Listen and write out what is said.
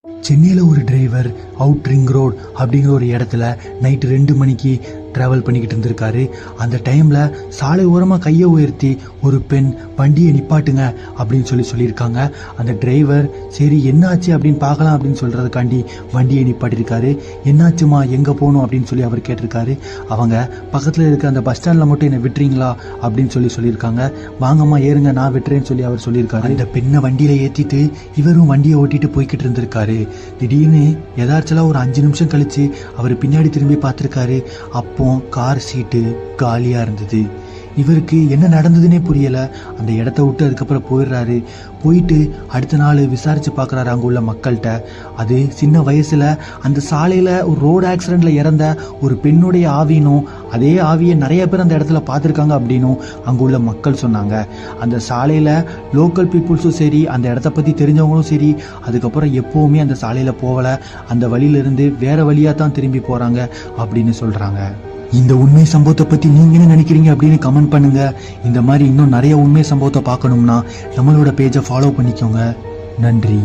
சென்னையில் ஒரு driver out ring road அப்படிங்கிற ஒரு இடத்துல நைட்டு 2 மணிக்கு ட்ராவல் பண்ணிக்கிட்டு இருந்திருக்காரு. அந்த டைமில் சாலை ஓரமாக கையை உயர்த்தி ஒரு பெண் வண்டியை நிப்பாட்டுங்க அப்படின்னு சொல்லியிருக்காங்க. அந்த டிரைவர் சரி என்னாச்சு அப்படின்னு பார்க்கலாம் அப்படின்னு சொல்கிறதுக்காண்டி வண்டியை நிப்பாட்டிருக்காரு. என்னாச்சுமா, எங்கே போகணும் அப்படின்னு சொல்லி அவர் கேட்டிருக்காரு. அவங்க பக்கத்தில் இருக்க அந்த பஸ் ஸ்டாண்டில் மட்டும் என்னை விட்டுறீங்களா அப்படின்னு சொல்லியிருக்காங்க. வாங்கம்மா ஏறுங்க, நான் விட்டுறேன்னு சொல்லி அவர் சொல்லியிருக்காரு. அந்த பெண்ணை வண்டியில் ஏற்றிட்டு இவரும் வண்டியை ஓட்டிட்டு போய்கிட்டு இருந்திருக்காரு. திடீர்னு எதார்ச்சலாக ஒரு 5 நிமிஷம் கழிச்சு அவர் பின்னாடி திரும்பி பார்த்துருக்காரு. அப்போ கார் சீட்டு காலியா இருந்தது. இவருக்கு என்ன நடந்ததுன்னே புரியல. அந்த இடத்த விட்டு அதுக்கப்புறம் போயிட்டு அடுத்த நாள் விசாரிச்சு பார்க்குறாரு அங்கே உள்ள மக்கள்கிட்ட. அது சின்ன வயசுல அந்த சாலையில ஒரு ரோடு ஆக்சிடென்ட்ல இறந்த ஒரு பெண்ணுடைய ஆவினும் அதே ஆவியை நிறைய பேர் அந்த இடத்துல பார்த்துருக்காங்க அப்படின்னும் அங்கே உள்ள மக்கள் சொன்னாங்க. அந்த சாலையில லோக்கல் பீப்புள்ஸும் சரி, அந்த இடத்த பற்றி தெரிஞ்சவங்களும் சரி, அதுக்கப்புறம் எப்போவுமே அந்த சாலையில போகலை. அந்த வழியிலிருந்து வேற வழியாக தான் திரும்பி போகிறாங்க அப்படின்னு சொல்கிறாங்க. இந்த உண்மை சம்பவத்தை பற்றி நீங்கள் என்ன நினைக்கிறீங்க அப்படின்னு கமெண்ட் பண்ணுங்க. இந்த மாதிரி இன்னும் நிறைய உண்மை சம்பவத்தை பார்க்கணும்னா நம்மளோட பேஜை ஃபாலோ பண்ணிக்கோங்க. நன்றி.